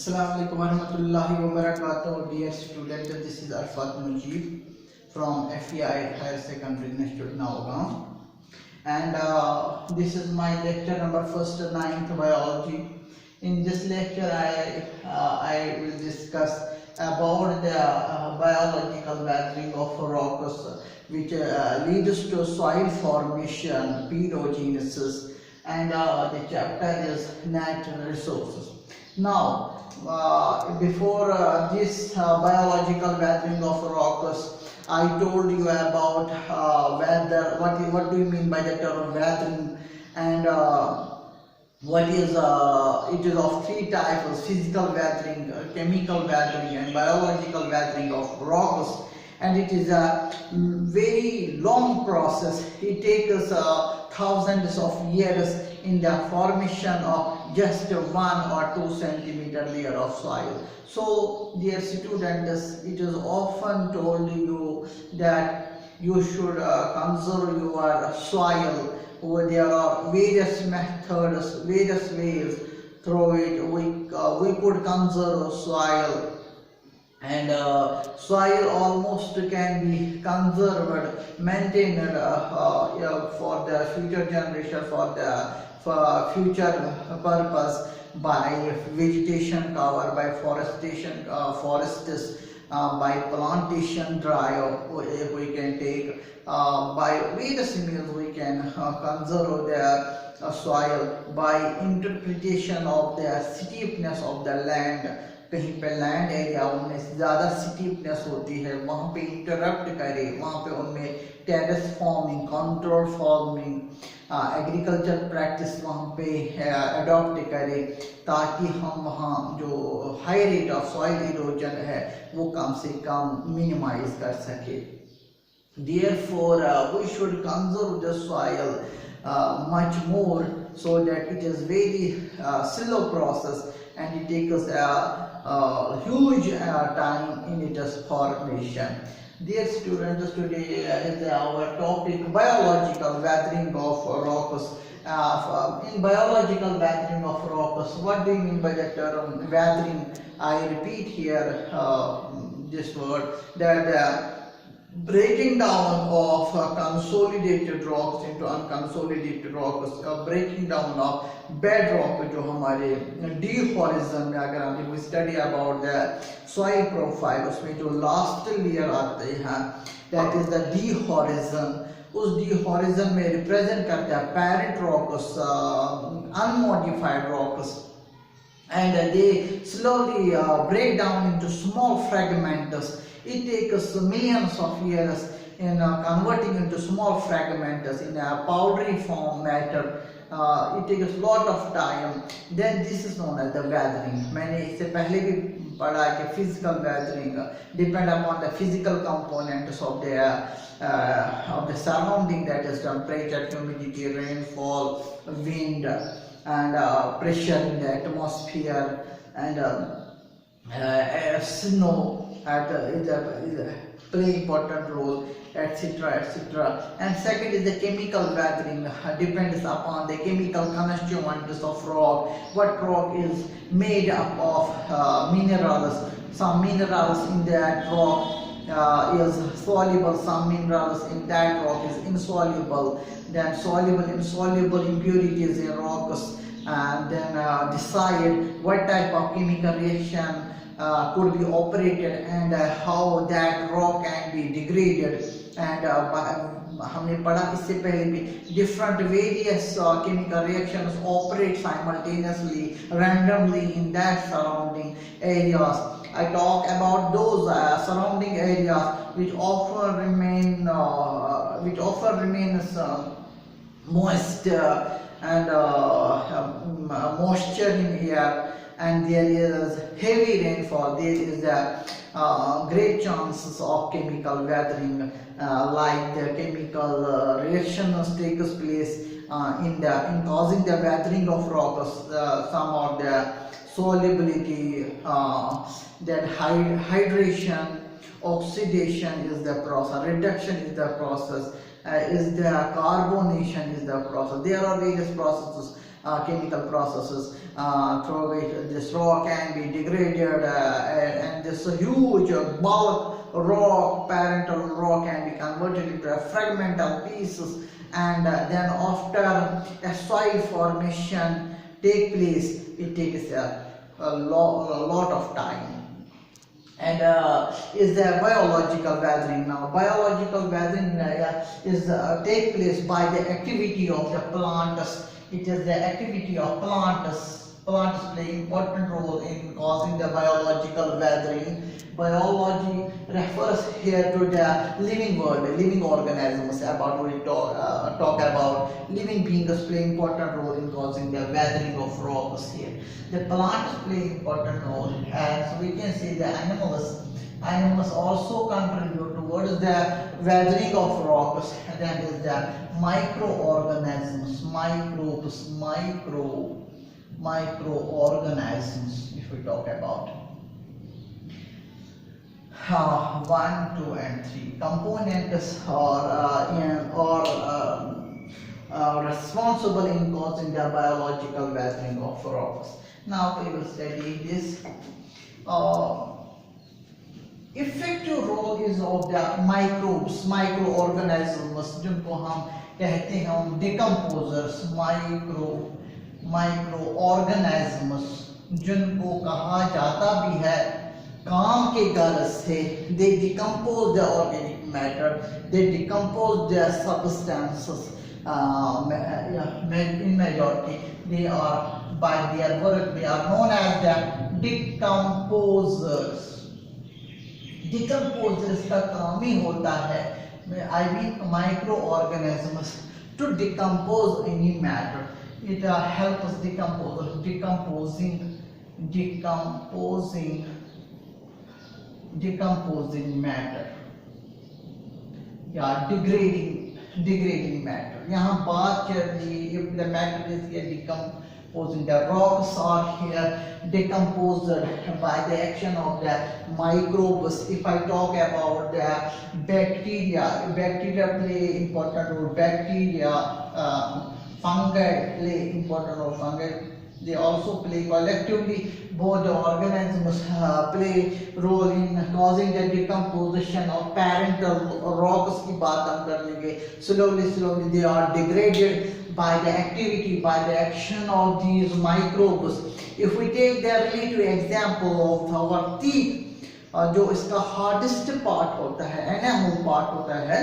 Assalamu alaikum warahmatullahi wabarakatuh. Dear students, this is Arfat Mujib from FEI Higher Secondary Institute, Navagam. And this is my lecture number first, 9th biology. In this lecture, I will discuss about the biological weathering of rocks, which leads to soil formation, pedogenesis, and the chapter is natural resources. Now, before this biological weathering of rocks, I told you about weather. What do you mean by the term weathering? And what is it is of three types: physical weathering, chemical weathering, and biological weathering of rocks. And it is a very long process. It takes thousands of years in the formation of just 1 or 2 centimeter layer of soil. So dear students, it is often told you that you should conserve your soil. There are various methods, various ways through it we could conserve soil. And soil almost can be conserved, maintained for the future generation, for future purpose, by vegetation cover, by forestation, forests, by plantation drive. We can take by various means we can conserve the soil, by interpretation of the steepness of the land. कहीं पे land area उनमें ज़्यादा steepness होती है, वहाँ पे interrupt करे, वहाँ पे उनमें terrace farming, control farming, agriculture practice वहाँ पे अडॉप्ट करे, ताकि हम वहाँ जो high rate of soil erosion है वो कम से कम मिनिमाइज कर सके. Therefore, we should conserve the soil much more, so that it is very slow process and it takes a huge time in its formation. Dear students, today is our topic biological weathering of rocks. In biological weathering of rocks, what do you mean by the term weathering? I repeat here this word, that breaking down of consolidated rocks into unconsolidated rocks, breaking down of bedrock जो हमारे D horizon में, अगर हम study about the soil profile, उसमें जो last layer आते हैं, that is the D horizon. उस D horizon में represent करते हैं parent rocks, unmodified rocks, and they slowly break down into small fragments. It takes millions of years in converting into small fragments in a powdery form matter. It takes a lot of time. Then this is known as the weathering. मैंने इससे पहले भी पढ़ा कि physical weathering depend upon the physical components of the surrounding, that is temperature, humidity, rainfall, wind, and pressure in the atmosphere, and snow play important role, etc., etc. And second is the chemical weathering, depends upon the chemical constituents of rock. What rock is made up of minerals. Some minerals in that rock is soluble, some minerals in that rock is insoluble. Then soluble, insoluble impurities in rocks, and then decide what type of chemical reaction could be operated, and how that rock can be degraded. And हमने पढ़ा इससे पहले भी different various chemical reactions operate simultaneously, randomly in that surrounding areas. I talk about those surrounding areas which often remains moist and moisture in air, and there is heavy rainfall. There is great chances of chemical weathering, like the chemical reactions takes place in causing the weathering of rocks. Some of the solubility, then hydration, oxidation is the process, reduction is the process, is the carbonation is the process. There are various processes chemical processes through which this rock can be degraded, and this huge bulk rock, parental rock, can be converted into a fragmental pieces, and then after a soil formation take place, it takes a lot of time. And is the biological weathering. Now biological weathering is take place by the activity of the plants. It is the activity of plants play important role in causing the biological weathering. Biology refers here to the living world, living organisms. About we talk about living beings play important role in causing the weathering of rocks here. The plants play important role, as we can see the animals also contribute towards the weathering of rocks. That is the microorganisms, microorganisms, if we talk about. 1, 2 and 3 components are responsible in causing the biological weathering of rocks. Now we will study this. Effective role is of the microbes, microorganisms, जिनको हम कहते हैं हम decomposers, microorganisms, जिनको कहा जाता भी है काम के गरज से. They decompose the organic matter, they decompose their substances. In majority they are, by their work they are known as the decomposers. Decomposers का काम ही होता है, I mean microorganisms, to decompose any matter. It helps decomposing matter, या degrading matter. यहाँ बात चल रही है if the matter is here decomposing. The rocks are here decomposed by the action of the microbes. If I talk about the bacteria play important role. Fungi play important role. Fungi, they also play collectively. Both the organisms play role in causing the decomposition of parental rocks. की बात हम कर लेंगे. Slowly they are degraded by the activity, by the action of these microbes. If we take the relative example of our teeth, जो इसका hardest part होता है, enamel part होता है,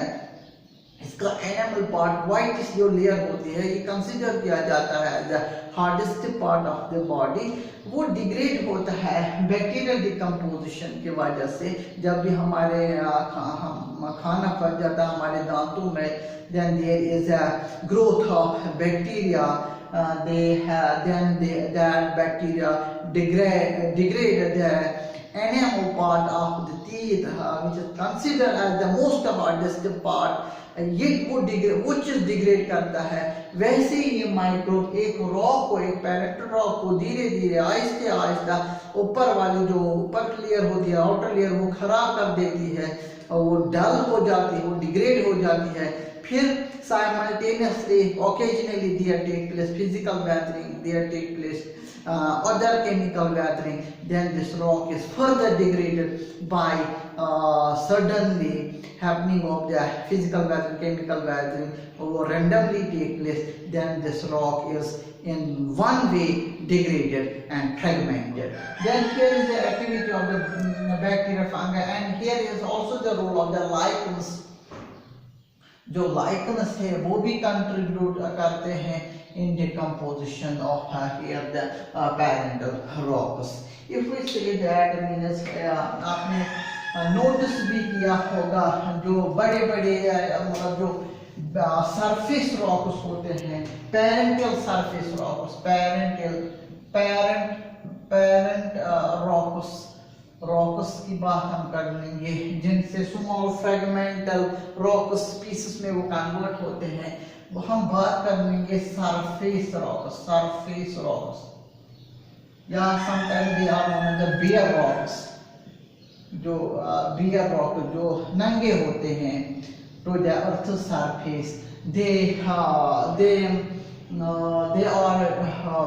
इसका enamel part white जो layer होती है, ये consider किया जाता है the hardest part of the body. वो degrade होता है bacterial decomposition की वजह से. जब भी हमारे खाना फंस जाता है हमारे दांतों में, then there is a growth of bacteria. That bacteria degrade the enamel part of the teeth, which is considered as the most hardest part. ये वो डिग्रेड करता है. वैसे ही ये माइक्रोब एक रॉक को, एक पैरेंटल रॉक को धीरे धीरे आहिस्ता ऊपर वाली जो ऊपर लेयर होती है, आउटर लेयर, वो खराब कर देती है और वो डल हो जाती है, वो डिग्रेड हो जाती है. फिर simultaneously, occasionally there take place physical weathering, there take place other chemical weathering. Then this rock is further degraded by suddenly happening of the physical weathering, chemical weathering, or randomly take place. Then this rock is in one way degraded and fragmented. Then here is the activity of the bacteria, fungi, and here is also the role of the lichens. जो lichens है वो भी contribute करते हैं in decomposition of here the parental rocks. If we say that means आपने notice भी किया होगा जो बड़े मतलब जो surface rocks होते हैं, parental surface rocks, parent rocks की बात हम कर लेंगे, जिनसे स्मॉल फ्रेगमेंटल रॉक्स पीसेस में वो कन्वर्ट होते हैं. वो हम बात कर लेंगे सरफेस रॉक्स, या sometimes they are known as the bare rocks. जो बियर रॉक जो नंगे होते हैं to the earth surface, they are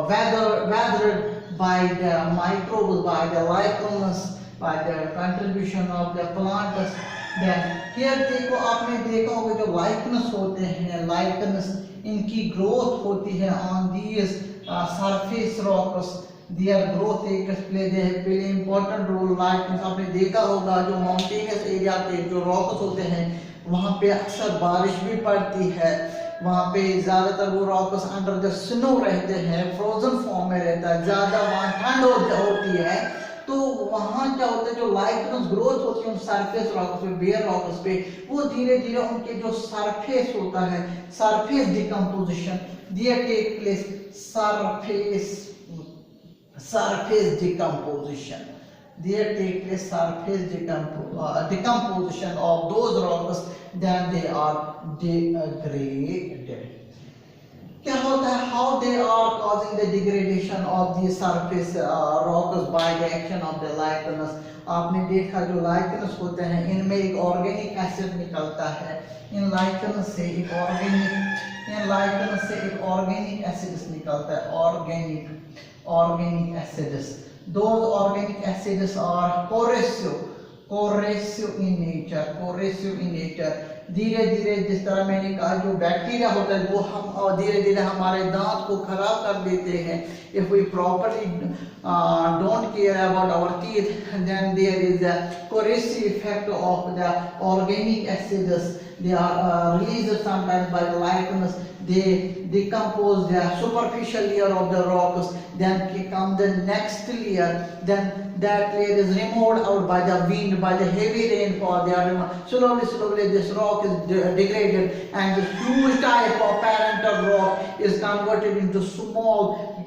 weathered by the microbes, by the lichens, by the contribution of the plants. Then here देखो आपने देखा होगा जो lichens होते हैं, lichens इनकी growth होती है on these surface rocks. Their growth takes place, they play important role. Lichens आपने देखा होगा जो mountainous area के जो rocks होते हैं वहाँ पे अक्सर बारिश भी पड़ती है, वहाँ पे ज़्यादातर वो रॉक्स अंडर द स्नो रहते हैं, फ्रोजन फॉर्म में रहता है, ज़्यादा वहाँ ठंड होती है, तो वहाँ क्या होता है जो लाइकेंस ग्रोथ होती है उन सरफेस रॉक्स पे, बेयर रॉक्स पे, वो धीरे धीरे उनके जो सरफेस होता है, surface decomposition, there take place surface decomposition. There take place surface decomposition of those rocks, then they are degraded. क्या होता है? How they are causing the degradation of the surface rocks by the action of the lichens. आपने देखा जो lichens होते हैं इनमें एक organic acid निकलता है, इन lichens से एक organic acids निकलता है, organic acids. Those organic acids are corrosive in nature. धीरे धीरे जिस तरह मैंने कहा जो बैक्टीरिया होता है वो हम धीरे धीरे हमारे दांत को खराब कर देते हैं. If we properly don't care about our teeth, then there is a corrosive effect of the organic acids. They are released sometimes by the lichens. They decompose the superficial layer of the rocks, then come the next layer, then that layer is removed out by the wind, by the heavy rainfall. They are slowly this rock is degraded, and the huge type of parental rock is converted into small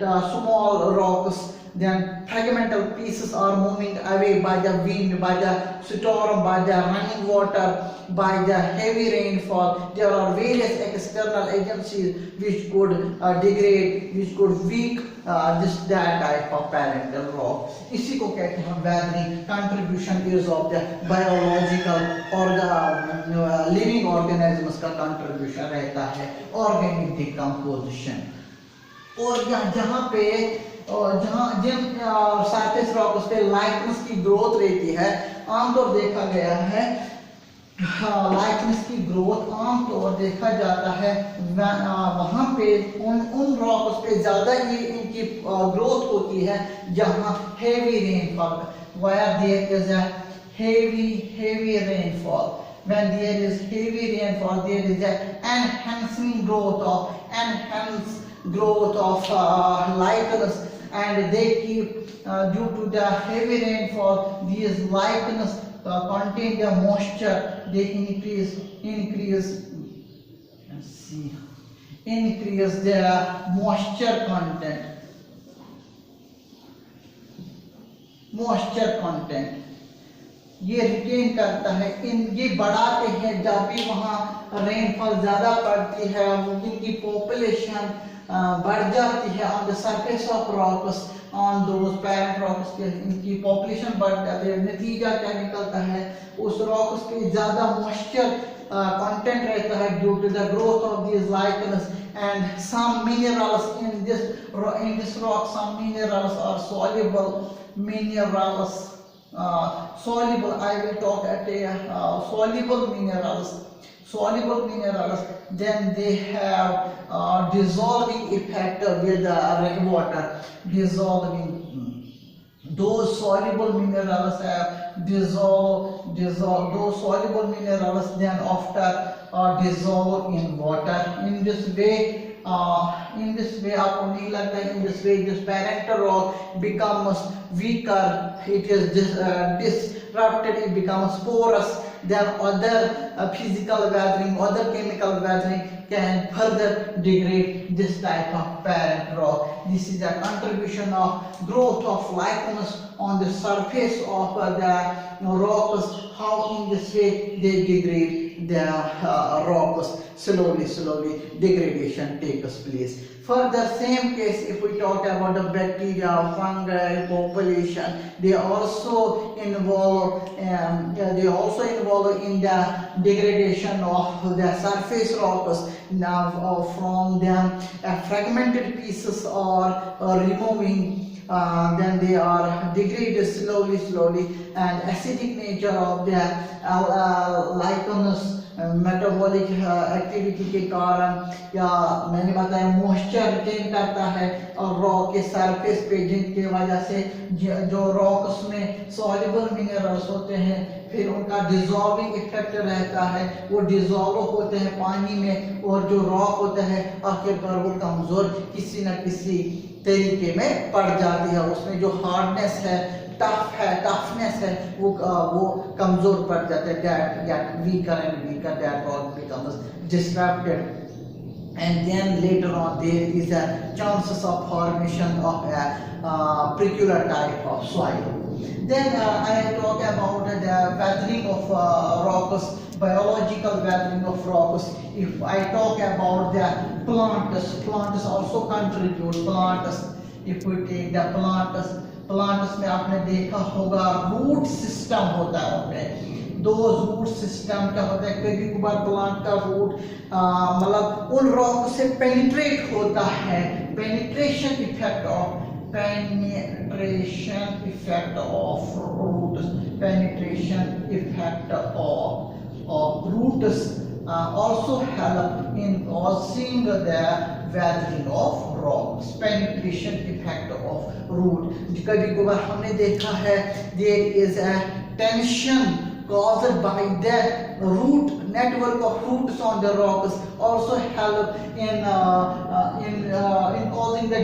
rocks. Then fragmental pieces are moving away by the wind, by the storm, by the running water, by the heavy rainfall. There are various external agencies which could degrade, which could weak that type of parental rock. इसी को कहते हैं weathering. Contribution is of the biological or the living organisms का contribution रहता है, organic decomposition. और जहाँ पे जिन सरफेस रॉक्स पे लाइकेंस की ग्रोथ रहती है, आमतौर देखा गया है लाइकेंस की ग्रोथ आमतौर देखा जाता है वहाँ पे उन रॉक्स पे ज़्यादा ये इनकी ग्रोथ होती है जहाँ heavy rainfall, where there is a heavy rainfall. When there is heavy rainfall, there is a enhanced growth of lichens, and they keep due to the heavy rainfall, these lichens contain the moisture. They increase their moisture content. ये retain करता है, ये बढ़ाते हैं जब भी वहाँ rainfall ज़्यादा पड़ती है, इनकी पॉपुलेशन बढ़ जाती है on the surface of rocks, on those parent rocks के इनकी पॉपुलेशन बढ़ जाती है. नतीजा क्या निकलता है? उस रॉक्स पे ज़्यादा मॉइस्चर कंटेंट रहता है due to the growth of these lichens, and some minerals in this rock, some minerals are soluble minerals. Soluble, I will talk at soluble minerals, then they have dissolving effect with rainwater. Those soluble minerals have dissolve those soluble minerals then after dissolve in water. In this way आपको नहीं लगता है, in this way this parental rock becomes weaker, it is disrupted, it becomes porous. Then other physical weathering, other chemical weathering can further degrade this type of parent rock. This is a contribution of growth of lichens on the surface of the rocks. How in this way they degrade. the rocks, slowly degradation takes place. Further, same case, if we talk about the bacteria, fungi population, they also involve in the degradation of the surface rocks. Now, from them, fragmented pieces are removing. Then they are degraded slowly, and acidic nature of the lichenous metabolic activity के कारण, या मैंने बताया moisture retain करता है और rock के surface पे, जिनके वजह से जो रॉक्स में सॉल्युबल मिनरल्स होते हैं फिर उनका डिजॉल्विंग इफेक्ट रहता है, वो डिजॉल्व होते हैं पानी में, और जो रॉक होता है आखिरकार वो कमजोर किसी न किसी तरीके में पड़ जाती है, उसमें जो हार्डनेस है, टफनेस है, वो कमजोर पड़ जाता है, that get weaker and weaker, that rock becomes disrupted, and then later on there is a chances of formation of a peculiar type of soil. Then I talk about the weathering of rocks, biological weathering of rocks. If I talk about the plants also contribute. Plants, if we take the plants में आपने देखा होगा root system होता है उनमें। दो root system क्या होता है, कभी कभार प्लांट का रूट मतलब उन रॉक से पेनिट्रेट होता है, penetration effect of roots also help in causing the weathering of rocks, penetration effect of root. कभी कभार हमने देखा है there is a tension caused by the root network of roots on the rocks also help in causing the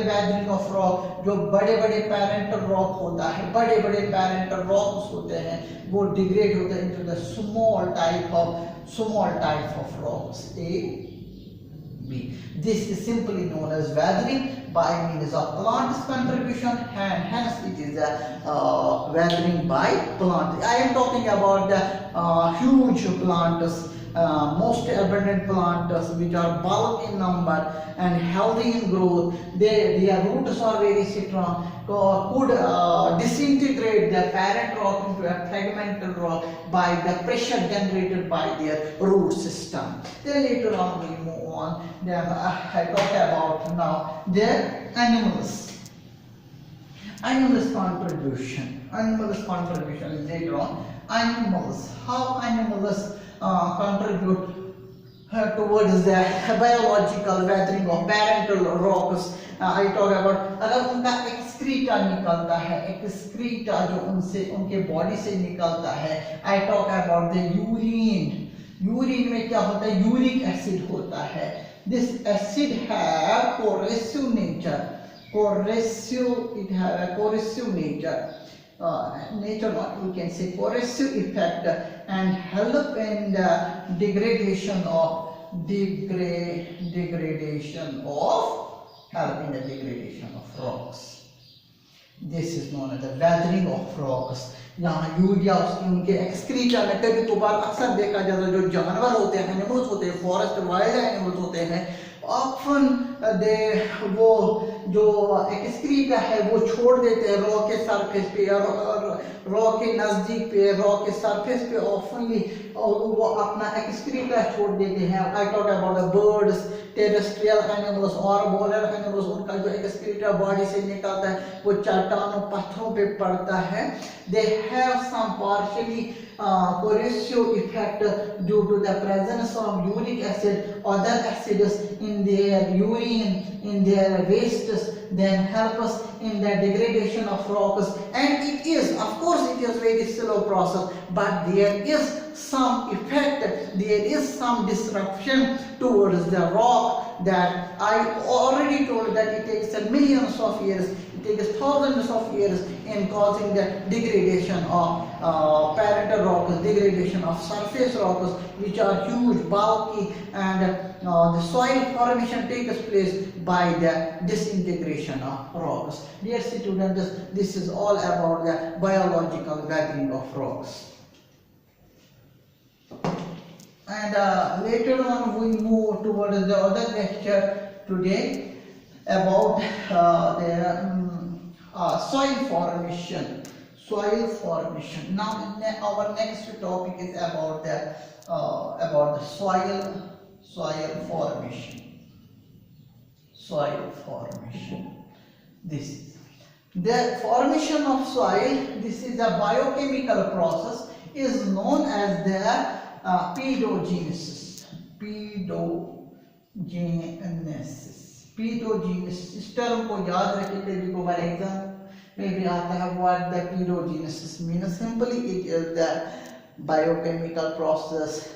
weathering of rock. जो बड़े parental rock होता है, बड़े parental rocks होते हैं, वो degrade होते हैं into the small type of rocks, A, B. This is simply known as weathering by means of plant's contribution, and hence it is a weathering by plant. I am talking about the huge plants, most abundant plants which are bulk in number and healthy in growth. Their roots are very strong, could disintegrate the parent rock into a fragmental rock by the pressure generated by their root system. Then later on we move on. Then I talk about now their animals. Animals contribution is later on. Animals, how animals contribute towards the biological weathering of parental rocks. I talk about अगर उनका excreta निकलता है, excreta जो उनके body से निकलता है, I talk about the urine में क्या होता है, यूरिक एसिड होता है. This acid have corrosive nature, it have a corrosive nature. We can say corrosive effect and help in the degradation of rocks. This is known as the weathering of rocks. यहाँ urea उनके excreta में कभी कभार अक्सर देखा जाता है, जो जानवर होते हैं, एनिमल्स होते हैं, फॉरेस्ट वाइल्ड एनिमल्स होते हैं, ऑफन वो जो एक्सक्रीटा है वो छोड़ देते हैं रॉक के सरफेस पे या रॉक के नजदीक पे, रॉक के सरफेस पे ऑफनली वो अपना एक्सक्रीटा छोड़ देते हैं. I talk about the birds, terrestrial animals, arboreal animals, उनका जो एक्सक्रीटा बॉडी से निकलता है वो चट्टानों पत्थरों पे पड़ता है. They have some partially corrosive effect due to the presence of uric acid, other acids in their urine, in their wastes, then help us in the degradation of rocks. And it is, of course, it is very slow process, but there is some effect, there is some disruption towards the rock that I already told that it takes millions of years, it takes thousands of years in causing the degradation of parental rocks, degradation of surface rocks which are huge, bulky, and the soil formation takes place by the disintegration of rocks. Dear students, this is all about the biological weathering of rocks. And later on we move towards the other lecture today about the soil formation. Soil formation. Now our next topic is about the soil formation. Soil formation. This the formation of soil. This is a biochemical process. Is known as the pedogenesis. Pedogenesis. इस term को याद रखिए कभी कभार exam में भी आता है what the pedogenesis means. Simply it is the biochemical process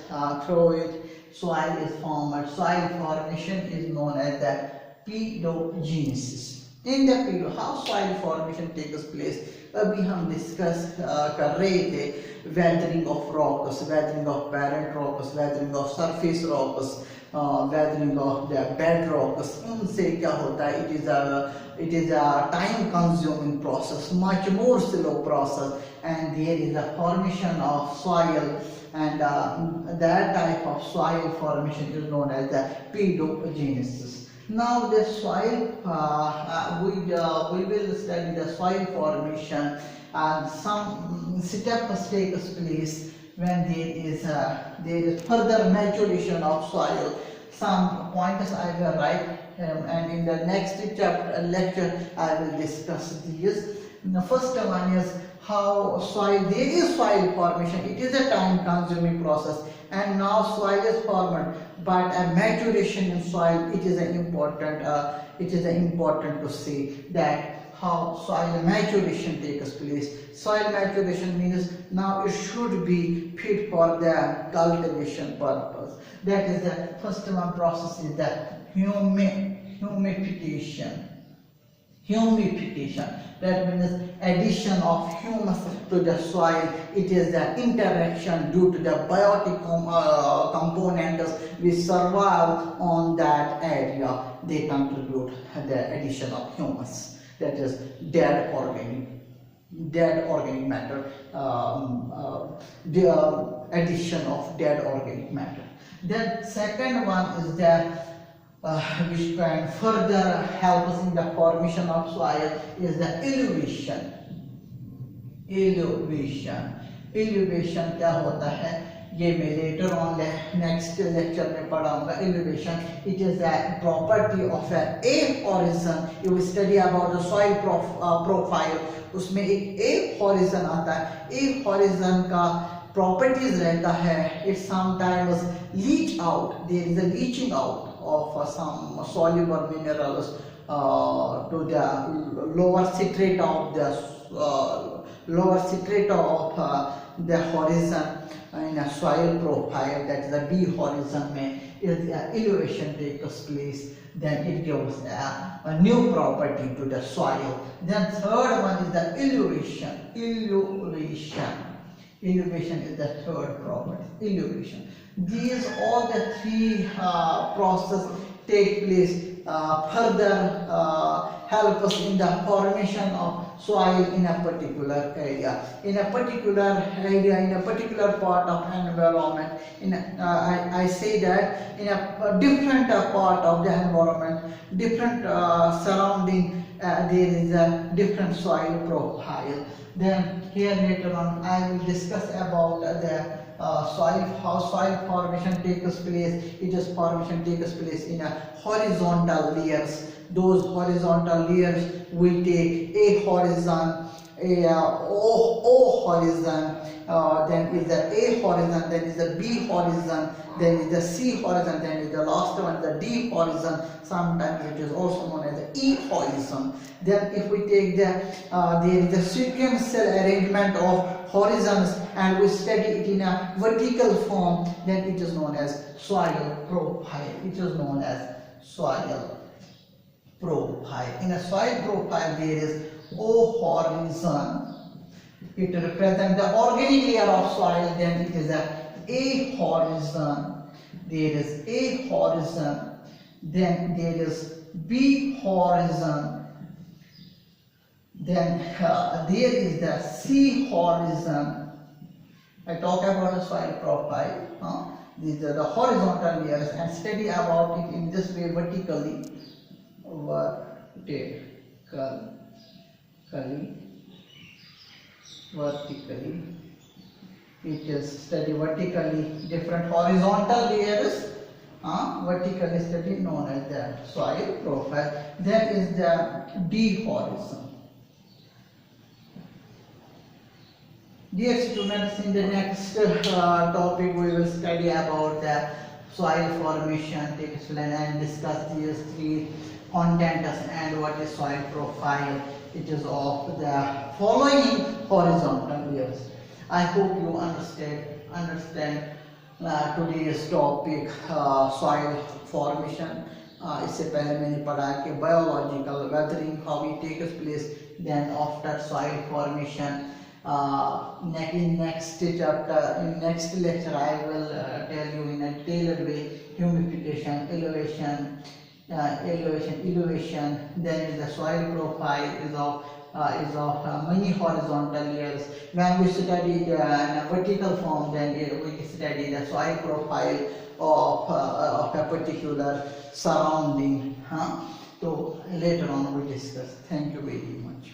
through which soil is formed. Soil formation is known as the pedogenesis. In the pedo, how soil formation takes place? अभी हम discuss कर रहे थे weathering of rocks, weathering of parent rocks, weathering of surface rocks, weathering of the bed rocks. उनसे क्या होता है? It is a time consuming process, much more slow process, and there is a formation of soil, and that type of soil formation is known as the pedogenesis. Now the soil, we will study the soil formation, and some steps takes place when there is further maturation of soil. Some pointers I will write, and in the next lecture I will discuss these. The first one is how there is soil formation. It is a time consuming process, and now soil is formed, but a maturation in soil, it is important to see that how soil maturation takes place. Soil maturation means now it should be fit for the cultivation purpose. That is the first one process is the humidification. That means addition of humus to the soil. It is the interaction due to the biotic components which survive on that area. They contribute the addition of humus. That is dead organic matter. The addition of dead organic matter. Then second one is that which can further help us in the formation of soil is the elevation. Elevation क्या होता है? ये मैं later on next lecture में पढ़ाऊंगा. Elevation, it is the property of a horizon. You will study about the soil profile. उसमें एक horizon आता है. एक horizon का properties रहता है. It sometimes leach out. There is a leaching out of some soluble minerals to the lower strata of the horizon in a soil profile. That is the B horizon में if the elevation takes place, then it gives a new property to the soil. Then third one is the elevation. Elevation is the third property. Elevation. These all the three processes take place further help us in the formation of soil in a particular area. In a particular area, in a particular part of environment, I say that in a different part of the environment, different surrounding, there is a different soil profile. Then here later on I will discuss about the how soil formation takes place. Formation takes place in a horizontal layers. Those horizontal layers will take A horizon, O horizon, then is the A horizon, then is the B horizon, then is the C horizon, then is the last one, the D horizon. Sometimes it is also known as the E horizon. Then if we take there is a sequential arrangement of horizons and we study it in a vertical form, then it is known as soil profile. It is known as soil profile. In a soil profile there is O horizon. It represents the organic layer of soil. Then it is A horizon. There is A horizon. Then there is B horizon. Then there is the C horizon. I talk about the soil profile. these are the horizontal layers, and study about it in this way vertically. Vertically. It is study vertically different horizontal layers. Vertically study known as the soil profile. Then is the dehorizon. Dear students, in the next topic we will study about the soil formation, take explain and discuss these three contents and what is soil profile. It is of the following horizontal layers. I hope you understand today's topic soil formation. इससे पहले मैंने पढ़ा कि biological weathering how it takes place, then after soil formation. In next chapter, in next lecture, I will tell you in a tailored way humidification, elevation. Then is the soil profile is of many horizontal layers. When we study in a vertical form, then we study the soil profile of a particular surrounding. So later on we discuss. Thank you very much.